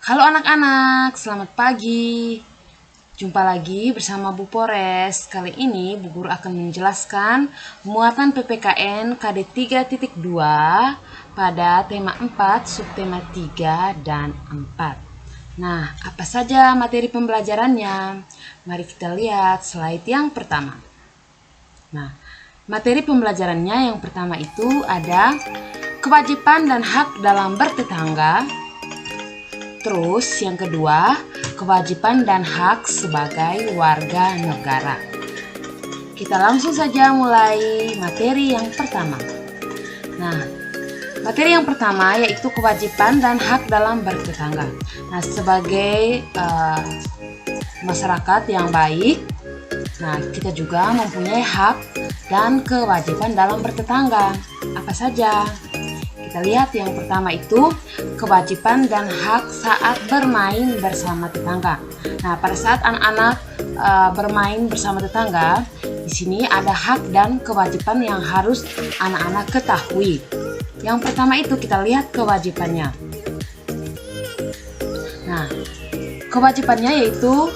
Halo anak-anak, selamat pagi. Jumpa lagi bersama Bu Pores. Kali ini Bu Guru akan menjelaskan muatan PPKN KD 3.2 pada tema 4, subtema 3 dan 4. Nah, apa saja materi pembelajarannya? Mari kita lihat slide yang pertama. Nah, materi pembelajarannya yang pertama itu ada kewajiban dan hak dalam bertetangga. Terus yang kedua, kewajiban dan hak sebagai warga negara. Kita langsung saja mulai materi yang pertama. Nah, materi yang pertama yaitu kewajiban dan hak dalam bertetangga. Nah, sebagai masyarakat yang baik, nah kita juga mempunyai hak dan kewajiban dalam bertetangga. Apa saja? Kita lihat yang pertama itu kewajiban dan hak saat bermain bersama tetangga. Nah, pada saat anak-anak bermain bersama tetangga, di sini ada hak dan kewajiban yang harus anak-anak ketahui. Yang pertama itu kita lihat kewajibannya. Nah, kewajibannya yaitu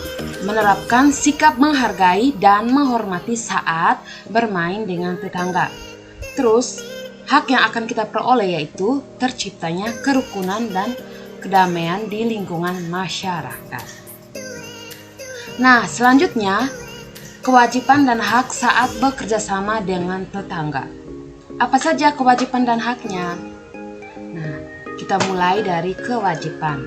menerapkan sikap menghargai dan menghormati saat bermain dengan tetangga. Terus hak yang akan kita peroleh yaitu terciptanya kerukunan dan kedamaian di lingkungan masyarakat. Nah, selanjutnya kewajiban dan hak saat bekerja sama dengan tetangga. Apa saja kewajiban dan haknya? Nah, kita mulai dari kewajiban.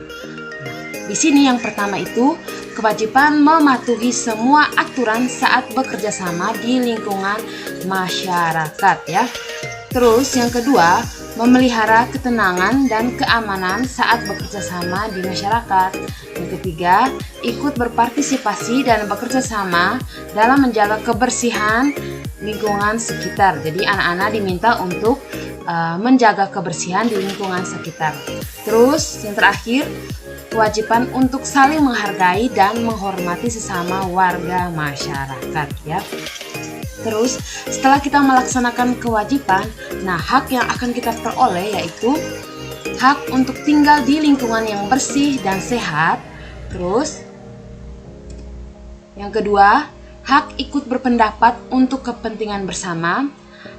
Di sini yang pertama itu kewajiban mematuhi semua aturan saat bekerja sama di lingkungan masyarakat ya. Terus yang kedua, memelihara ketenangan dan keamanan saat bekerja sama di masyarakat. Yang ketiga, ikut berpartisipasi dan bekerja sama dalam menjaga kebersihan lingkungan sekitar. Jadi anak-anak diminta untuk menjaga kebersihan di lingkungan sekitar. Terus yang terakhir, kewajiban untuk saling menghargai dan menghormati sesama warga masyarakat ya. Terus setelah kita melaksanakan kewajiban, nah hak yang akan kita peroleh yaitu hak untuk tinggal di lingkungan yang bersih dan sehat. Terus yang kedua, hak ikut berpendapat untuk kepentingan bersama,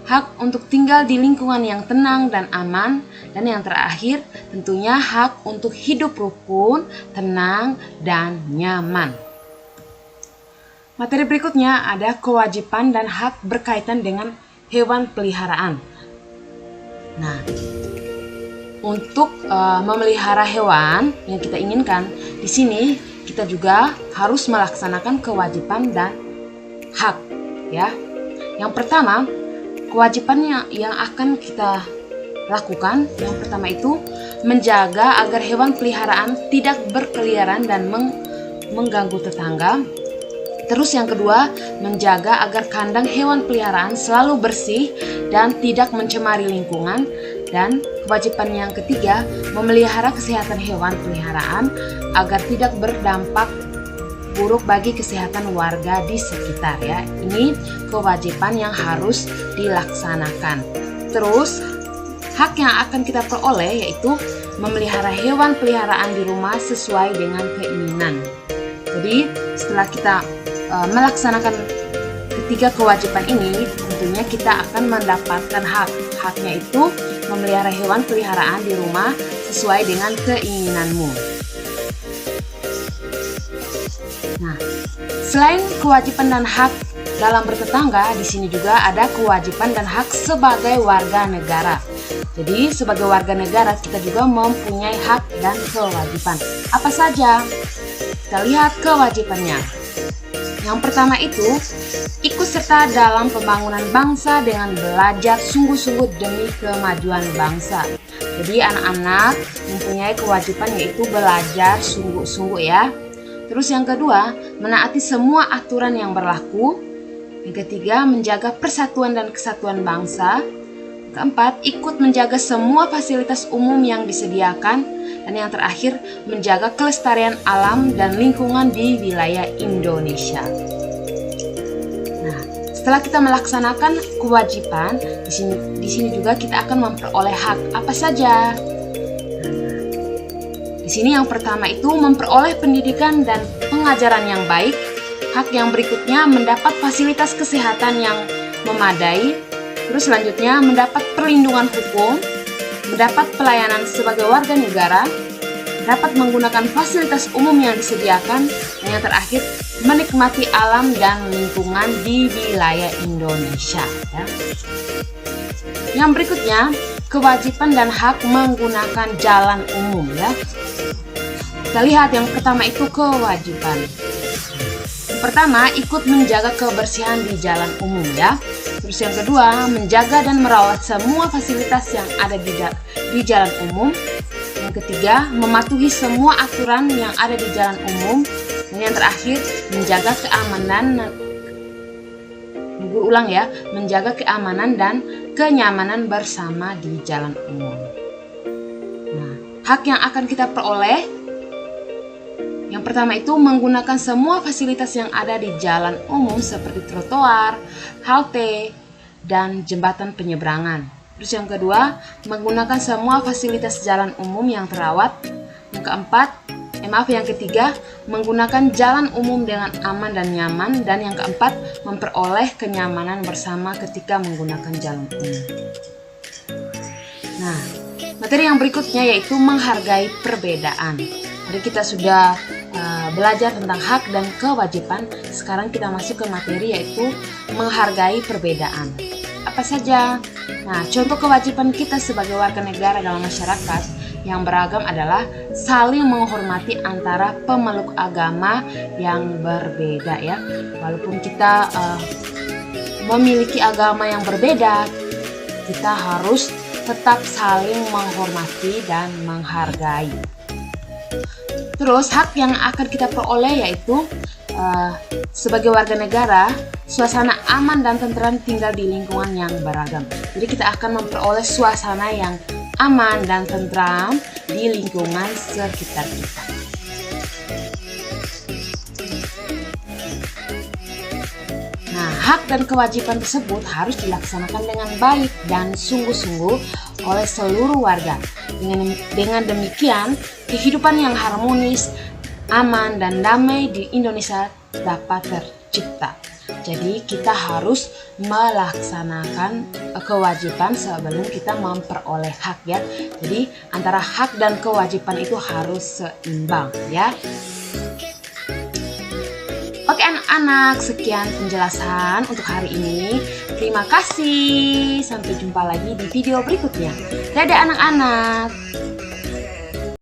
hak untuk tinggal di lingkungan yang tenang dan aman, dan yang terakhir tentunya hak untuk hidup rukun, tenang, dan nyaman. Materi berikutnya ada kewajiban dan hak berkaitan dengan hewan peliharaan. Nah, untuk memelihara hewan yang kita inginkan, di sini kita juga harus melaksanakan kewajiban dan hak, ya. Yang pertama, kewajiban yang akan kita lakukan, yang pertama itu menjaga agar hewan peliharaan tidak berkeliaran dan mengganggu tetangga. Terus yang kedua, menjaga agar kandang hewan peliharaan selalu bersih dan tidak mencemari lingkungan. Dan kewajiban yang ketiga, memelihara kesehatan hewan peliharaan agar tidak berdampak buruk bagi kesehatan warga di sekitar ya. Ini kewajiban yang harus dilaksanakan. Terus hak yang akan kita peroleh yaitu memelihara hewan peliharaan di rumah sesuai dengan keinginan. Jadi setelah kita melaksanakan ketiga kewajiban ini, tentunya kita akan mendapatkan hak. Haknya itu memelihara hewan peliharaan di rumah sesuai dengan keinginanmu. Nah, selain kewajiban dan hak dalam bertetangga, di sini juga ada kewajiban dan hak sebagai warga negara. Jadi, sebagai warga negara kita juga mempunyai hak dan kewajiban. Apa saja? Kita lihat kewajibannya. Yang pertama itu, ikut serta dalam pembangunan bangsa dengan belajar sungguh-sungguh demi kemajuan bangsa. Jadi anak-anak mempunyai kewajiban yaitu belajar sungguh-sungguh ya. Terus yang kedua, menaati semua aturan yang berlaku. Yang ketiga, menjaga persatuan dan kesatuan bangsa. Keempat, ikut menjaga semua fasilitas umum yang disediakan. Dan yang terakhir, menjaga kelestarian alam dan lingkungan di wilayah Indonesia. Nah, setelah kita melaksanakan kewajiban, di sini juga kita akan memperoleh hak. Apa saja? Di sini yang pertama itu memperoleh pendidikan dan pengajaran yang baik. Hak yang berikutnya mendapat fasilitas kesehatan yang memadai. Terus selanjutnya mendapat perlindungan hukum, mendapat pelayanan sebagai warga negara, dapat menggunakan fasilitas umum yang disediakan, dan yang terakhir menikmati alam dan lingkungan di wilayah Indonesia. Ya. Yang berikutnya kewajiban dan hak menggunakan jalan umum. Ya. Kita lihat yang pertama itu kewajiban. Yang pertama ikut menjaga kebersihan di jalan umum ya. Terus yang kedua menjaga dan merawat semua fasilitas yang ada di jalan umum. Yang ketiga mematuhi semua aturan yang ada di jalan umum. Dan yang terakhir menjaga keamanan. Menjaga keamanan dan kenyamanan bersama di jalan umum. Nah, hak yang akan kita peroleh yang pertama itu menggunakan semua fasilitas yang ada di jalan umum seperti trotoar, halte, dan jembatan penyeberangan. Terus yang kedua, menggunakan semua fasilitas jalan umum yang terawat. Yang ketiga, menggunakan jalan umum dengan aman dan nyaman. Dan yang keempat, memperoleh kenyamanan bersama ketika menggunakan jalan umum. Nah, materi yang berikutnya yaitu menghargai perbedaan. Jadi kita sudah belajar tentang hak dan kewajiban. Sekarang kita masuk ke materi yaitu menghargai perbedaan. Apa saja? Nah, contoh kewajiban kita sebagai warga negara dalam masyarakat yang beragam adalah saling menghormati antara pemeluk agama yang berbeda ya. Walaupun kita memiliki agama yang berbeda, kita harus tetap saling menghormati dan menghargai. Terus hak yang akan kita peroleh yaitu sebagai warga negara, suasana aman dan tentram tinggal di lingkungan yang beragam. Jadi kita akan memperoleh suasana yang aman dan tentram di lingkungan sekitar kita. Nah, hak dan kewajiban tersebut harus dilaksanakan dengan baik dan sungguh-sungguh oleh seluruh warga. Dengan demikian, kehidupan yang harmonis, aman, dan damai di Indonesia dapat tercipta. Jadi kita harus melaksanakan kewajiban sebelum kita memperoleh hak ya. Jadi antara hak dan kewajiban itu harus seimbang ya. Oke anak-anak, sekian penjelasan untuk hari ini. Terima kasih. Sampai jumpa lagi di video berikutnya. Dadah anak-anak.